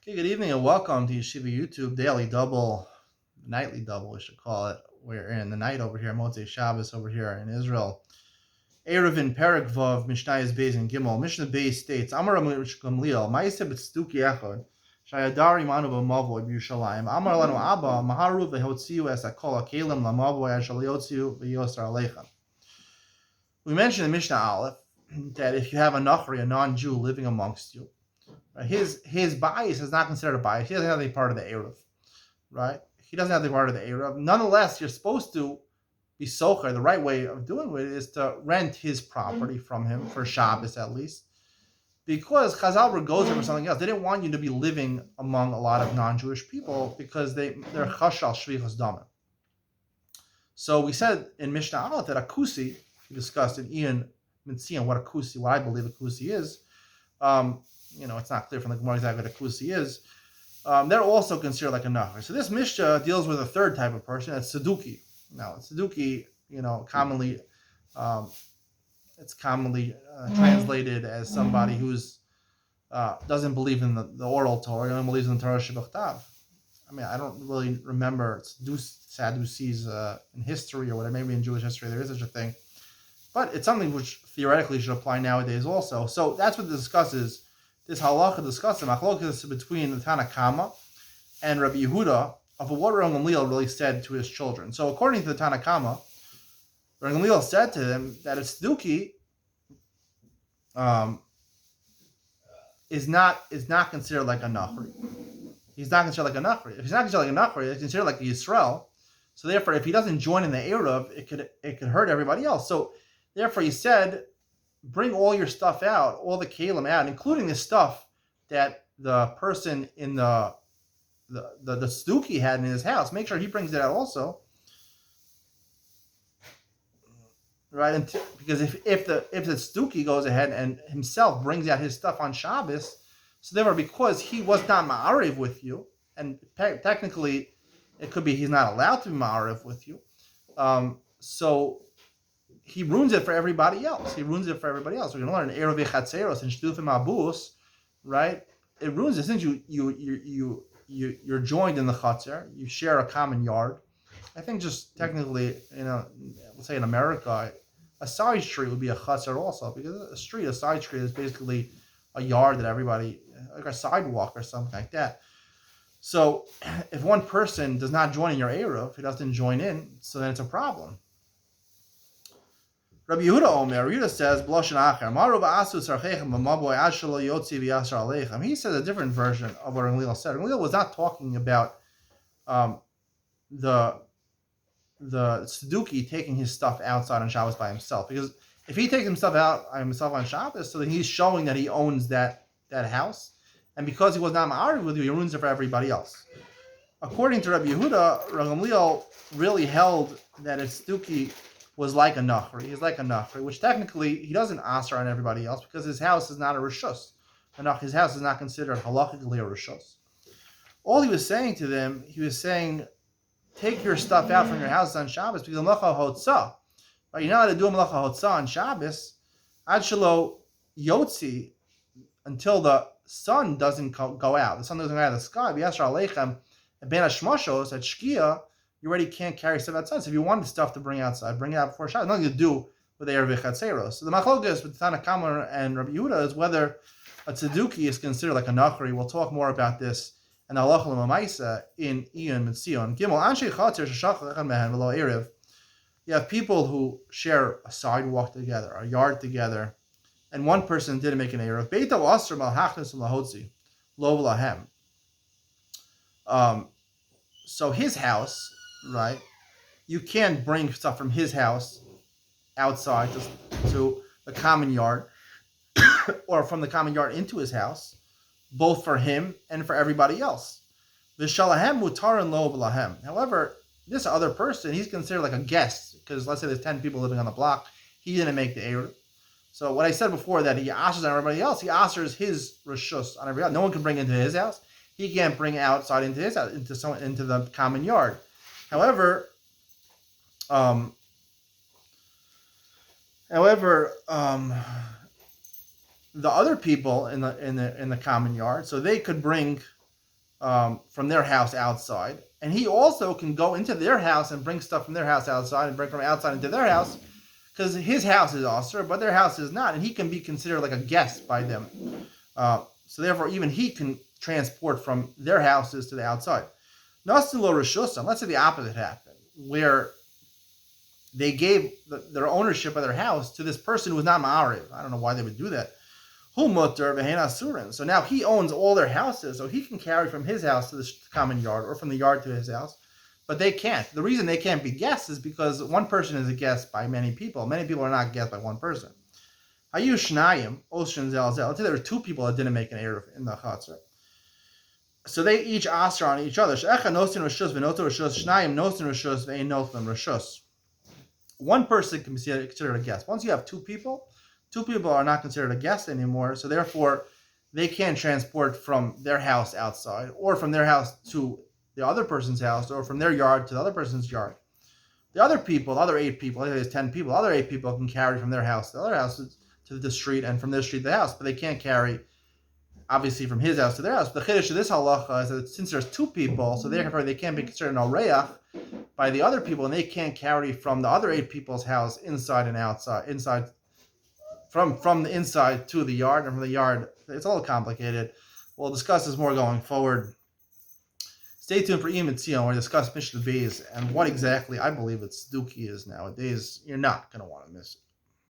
Okay, good evening and welcome to Yeshiva YouTube Daily Double, Nightly Double, we should call it. We're in the night over here, Motzei Shabbos over here in Israel. Eiruvin Perek Vav, Mishnayos Beis and Gimel. Mishnah Beis states, Amar Gamliel, Ma'aseh b'tzduki echad, Shayadar imanu b'mavoi b'Yushalayim. Amar lanu Abba, Maharu v'hotziu es hakol ha'kelim lamavoi asher liotziu v'yosar aleichem. We mentioned in Mishnah Aleph that if you have a Nachri, a non-Jew, living amongst you, right, his bias is not considered a bias. He doesn't have any part of the Eruv, right? He doesn't have the part of the Eruv. Nonetheless, you're supposed to be socher. The right way of doing it is to rent his property from him for Shabbos at least, because Chazal goes over something else. They didn't want you to be living among a lot of non-Jewish people because they're chashal shvichas damim. So we said in Mishnah Aleph that a kusi, we discussed in Ian Mitzion what I believe a kusi is. It's not clear from the Gemara exactly what a kusi is. They're also considered like a nachar. So this Mishnah deals with a third type of person. It's Saduki. Now, Saduki, commonly it's commonly translated as somebody who's doesn't believe in the oral Torah, he only believes in the Torah Shebachtav. I mean, I don't really remember Sadducees in history or whatever. Maybe in Jewish history there is such a thing, but it's something which theoretically should apply nowadays also. So that's what this discusses. This halacha discusses machlokes between the Tanna Kama and Rabbi Yehuda of what Rabbi Gamliel really said to his children. So according to the Tanna Kama, Rabbi Gamliel said to them that a tzduki is not considered like a nachri. He's not considered like a nachri. If he's not considered like a nachri, it's considered like a Yisrael. So therefore, if he doesn't join in the Eruv, it could hurt everybody else. So therefore, he said, bring all your stuff out, all the kalim out, including the stuff that the person in the stuki had in his house. Make sure he brings it out also, right? Because if the stuki goes ahead and himself brings out his stuff on Shabbos, so therefore because he was not ma'ariv with you, and technically it could be he's not allowed to be ma'ariv with you, so he ruins it for everybody else. We're going to learn Eiruvin Chatzeros and Shtufim Abus, right? It ruins it since you're joined in the Chatzer. You share a common yard. I think just technically, let's say in America, a side street would be a Chatzer also, because a side street is basically a yard that everybody, like a sidewalk or something like that. So if one person does not join in your Eruv, he doesn't join in, so then it's a problem. Rabbi Yehuda says, he says a different version of what Gamliel said. Gamliel was not talking about the Saduki taking his stuff outside on Shabbos by himself. Because if he takes himself out by himself on Shabbos, so then he's showing that he owns that house. And because he was not ma'ariv with you, he ruins it for everybody else. According to Rabbi Yehuda, Gamliel really held that a Saduki was like a nachri. He's like a nachri, which technically he doesn't answer on everybody else because his house is not a rishus. His house is not considered halachically a rishus. All he was saying to them, he was saying, take your stuff out from your house on Shabbos because melacha hotzah. Right? You're not allowed to do a melacha hotzah on Shabbos. Ad shelo yotzi, until the sun doesn't go out. The sun doesn't go out of the sky. V'yasher aleichem ben hashmashos at shkia. You already can't carry stuff outside. So if you want stuff to bring outside, bring it out before Shabbos. Nothing to do with Eiruvin Chatzeros. So the machlokas with Tanna Kama and Rabbi Yehuda is whether a tzeduki is considered like a nachri. We'll talk more about this in the halacha l'mamaisa in Ian Mitzion. Gimel anshe chatzer sheshachach echad mehen v'lo erev. You have people who share a sidewalk together, a yard together, and one person didn't make an erev. Beita asr mal hachnas lahotzi lo v'lahem. So his house, right? You can't bring stuff from his house outside to the common yard, or from the common yard into his house, both for him and for everybody else. V'shalahem mutarin lo v'lahem. However, this other person, he's considered like a guest, because let's say there's 10 people living on the block, he didn't make the Eruv. So what I said before, that he ashers on everybody else, he ashers his rishus on everybody else. No one can bring into his house. He can't bring outside into his house, into the common yard. However, the other people in the common yard, so they could bring from their house outside, and he also can go into their house and bring stuff from their house outside and bring from outside into their house, because his house is Aser, but their house is not, and he can be considered like a guest by them. So therefore, even he can transport from their houses to the outside. Let's say the opposite happened, where they gave their ownership of their house to this person who was not Ma'ariv. I don't know why they would do that. So now he owns all their houses, so he can carry from his house to the common yard or from the yard to his house, but they can't. The reason they can't be guests is because one person is a guest by many people. Many people are not guests by one person. Let's say there were two people that didn't make an Eruv in the Chatzar. So they each aser on each other. One person can be considered a guest. Once you have two people are not considered a guest anymore, so therefore they can't transport from their house outside, or from their house to the other person's house, or from their yard to the other person's yard. The other 8 people, there's 10 people, the other 8 people can carry from their house to the other houses to the street, and from their street to the house, but they can't carry, obviously, from his house to their house. But the chiddush of this halacha is that since there's 2 people, so therefore they can't be considered an oreach by the other people, and they can't carry from the other 8 people's house inside and outside, from the inside to the yard, and from the yard. It's all complicated. We'll discuss this more going forward. Stay tuned for Im Tzion, where we discuss Mishnah Beis and what exactly I believe it's Duki is nowadays. You're not going to want to miss it.